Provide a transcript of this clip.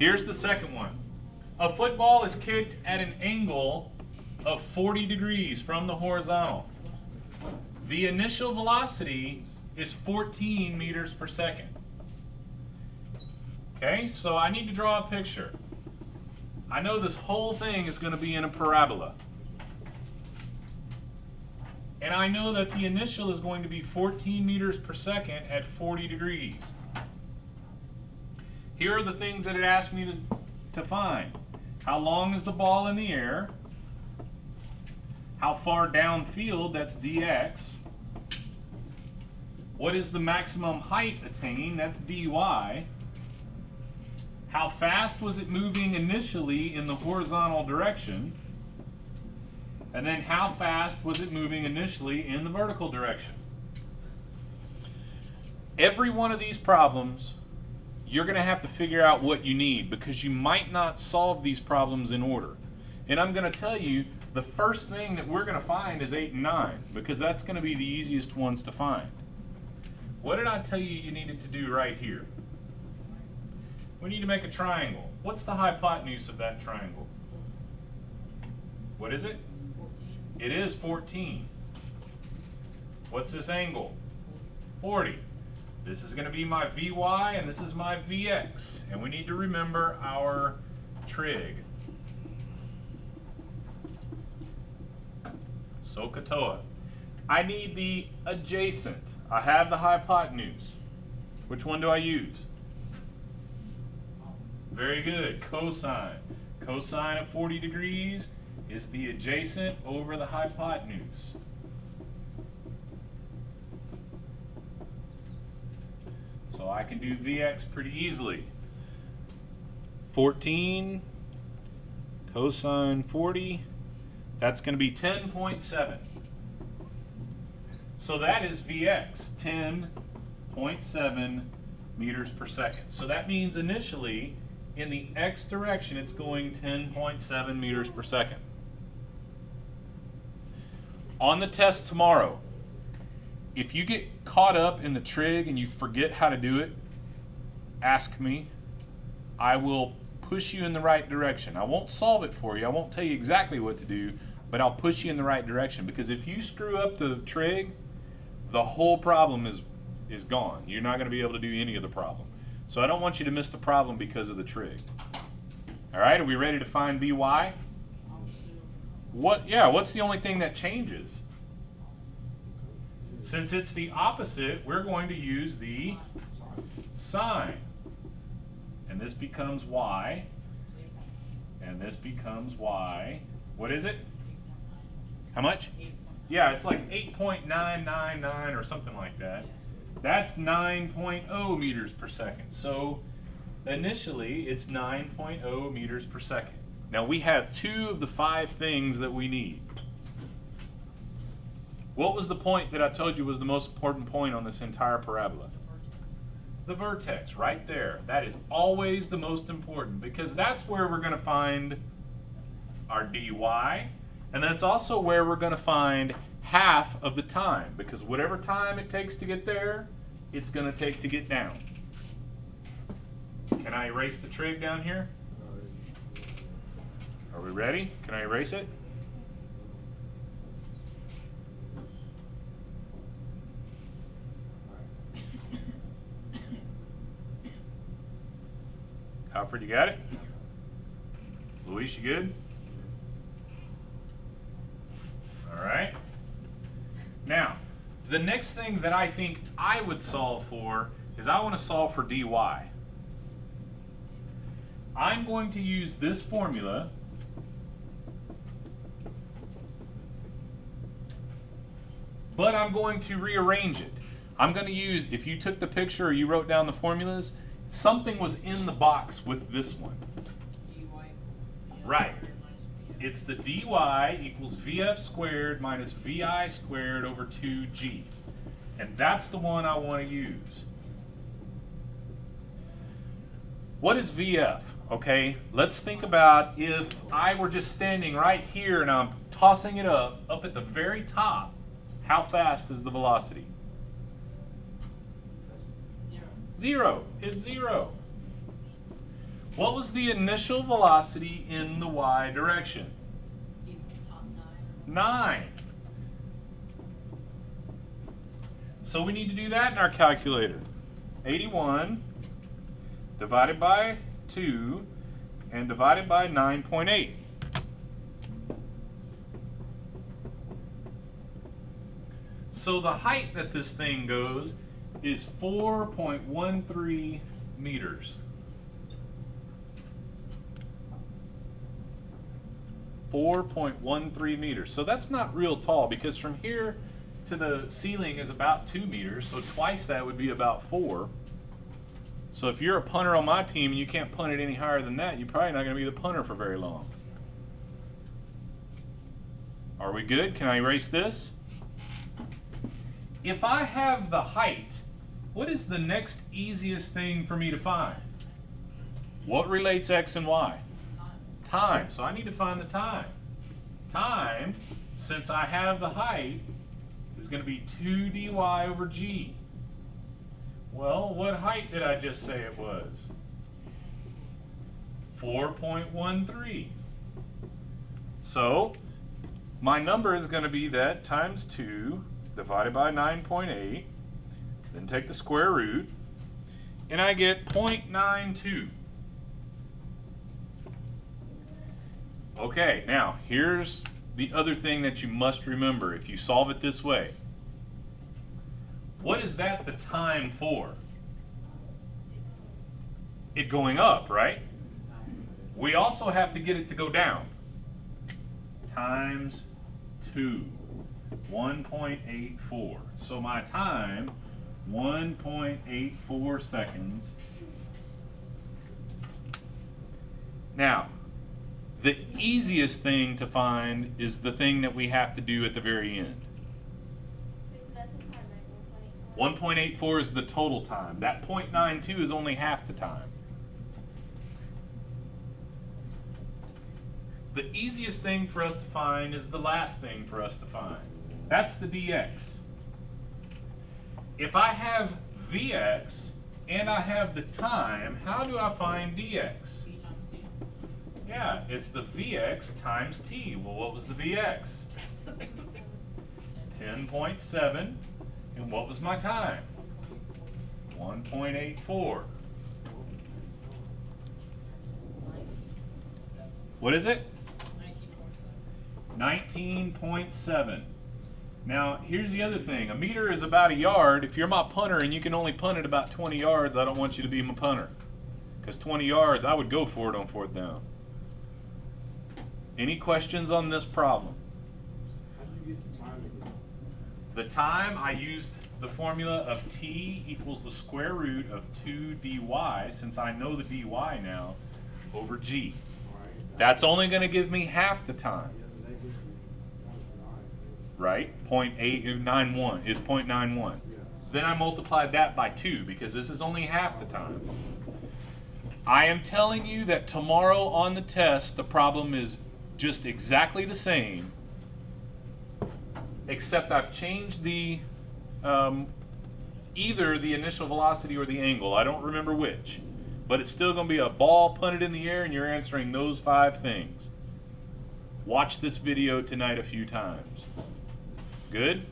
Here's the second one. A football is kicked at an angle of 40 degrees from the horizontal. The initial velocity is 14 meters per second. Okay, so I need to draw a picture. I know this whole thing is going to be in a parabola. And I know that the initial is going to be 14 meters per second at 40 degrees. Here are the things that it asked me to find. How long is the ball in the air? How far downfield, that's dx. What is the maximum height attained, that's dy. How fast was it moving initially in the horizontal direction? And then how fast was it moving initially in the vertical direction? Every one of these problems, you're going to have to figure out what you need because you might not solve these problems in order. And I'm going to tell you, the first thing that we're going to find is 8 and 9 because that's going to be the easiest ones to find. What did I tell you you needed to do right here? We need to make a triangle. What's the hypotenuse of that triangle? What is it? It is 14. What's this angle? 40. This is going to be my Vy and this is my Vx. And we need to remember our trig. SOHCAHTOA. I need the adjacent. I have the hypotenuse. Which one do I use? Very good. Cosine. Cosine of 40 degrees is the adjacent over the hypotenuse. So I can do Vx pretty easily. 14 cosine 40, that's going to be 10.7. So that is Vx, 10.7 meters per second. So that means initially in the x direction it's going 10.7 meters per second. On the test tomorrow, if you get caught up in the trig and you forget how to do it, ask me. I will push you in the right direction. I won't solve it for you. I won't tell you exactly what to do, but I'll push you in the right direction. Because if you screw up the trig, the whole problem is gone. You're not going to be able to do any of the problem. So I don't want you to miss the problem because of the trig. All right, are we ready to find Vy? What's the only thing that changes? Since it's the opposite, we're going to use the sine. And this becomes y. And this becomes y. What is it? How much? Yeah, it's like 8.999 or something like that. That's 9.0 meters per second. So initially, it's 9.0 meters per second. Now we have 2 of the 5 things that we need. What was the point that I told you was the most important point on this entire parabola? The vertex, right there. That is always the most important because that's where we're going to find our dy, and that's also where we're going to find half of the time because whatever time it takes to get there, it's going to take to get down. Can I erase the trig down here? Are we ready? Can I erase it? Alfred, you got it? Luis, you good? All right. Now, the next thing that I think I would solve for is I want to solve for dy. I'm going to use this formula but I'm going to rearrange it. I'm going to use, if you took the picture or you wrote down the formulas, something was in the box with this one. Right. It's the dy equals vf squared minus vi squared over 2g. And that's the one I want to use. What is vf? Okay, let's think about if I were just standing right here and I'm tossing it up at the very top, how fast is the velocity? 0. It's 0. What was the initial velocity in the y direction? 9. So we need to do that in our calculator. 81 divided by 2 and divided by 9.8. So the height that this thing goes is 4.13 meters. 4.13 meters. So that's not real tall, because from here to the ceiling is about 2 meters, so twice that would be about 4. So if you're a punter on my team and you can't punt it any higher than that, you're probably not going to be the punter for very long. Are we good? Can I erase this? If I have the height, what is the next easiest thing for me to find? What relates x and y? Time. So I need to find the time. Time, since I have the height, is going to be 2 dy over g. Well, what height did I just say it was? 4.13. So my number is going to be that times 2 divided by 9.8, then take the square root, and I get 0.92. Okay, now here's the other thing that you must remember if you solve it this way. What is that the time for? It going up, right? We also have to get it to go down. Times 2, 1.84. So my time, 1.84 seconds. Now, the easiest thing to find is the thing that we have to do at the very end. 1.84 is the total time. That 0.92 is only half the time. The easiest thing for us to find is the last thing for us to find. That's the dx. If I have vx and I have the time, how do I find dx? Yeah, it's the Vx times t. Well, what was the Vx? 10.7. And what was my time? 1.84. What is it? 19.7. Now, here's the other thing. A meter is about a yard. If you're my punter and you can only punt it about 20 yards, I don't want you to be my punter. Because 20 yards, I would go for it on 4th down. Any questions on this problem? How did you get the time again? The time, I used the formula of t equals the square root of 2 dy, since I know the dy now, over g. Right. That's only going to give me half the time. Yeah, they give you 1.9. Right? 0.891 is 0.91. Yeah. Then I multiplied that by 2 because this is only half the time. I am telling you that tomorrow on the test the problem is just exactly the same, except I've changed the either the initial velocity or the angle. I don't remember which, but it's still going to be a ball punted in the air and you're answering those 5 things. Watch this video tonight a few times. Good?